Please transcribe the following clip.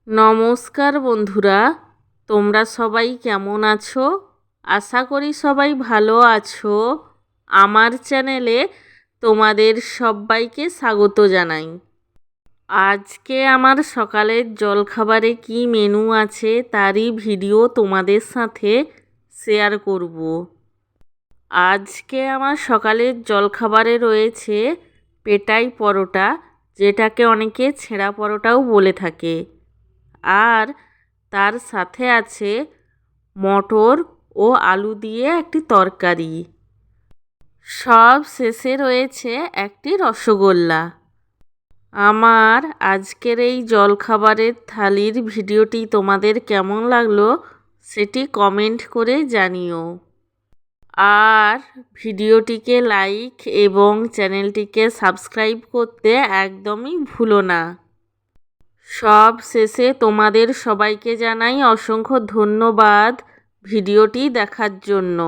নমস্কার বন্ধুরা, তোমরা সবাই কেমন আছো? আশা করি সবাই ভালো আছো। আমার চ্যানেলে তোমাদের সবাইকে স্বাগত জানাই। আজকে আমার সকালের জলখাবারে কি মেনু আছে তারই ভিডিও তোমাদের সাথে শেয়ার করব। আজকে আমার সকালের জলখাবারে রয়েছে পেটাই পরোটা, যেটাকে অনেকে ছেঁড়া পরোটাও বলে থাকে, আর তার সাথে আছে মটর ও আলু দিয়ে একটি তরকারি। সব শেষে রয়েছে একটি রসগোল্লা। আমার আজকের এই জলখাবারের থালির ভিডিওটি তোমাদের কেমন লাগলো সেটি কমেন্ট করে জানিও। আর ভিডিওটিকে লাইক এবং চ্যানেলটিকে সাবস্ক্রাইব করতে একদমই ভুলো না। সব শেষে তোমাদের সবাইকে জানাই অসংখ্য ধন্যবাদ ভিডিওটি দেখার জন্য।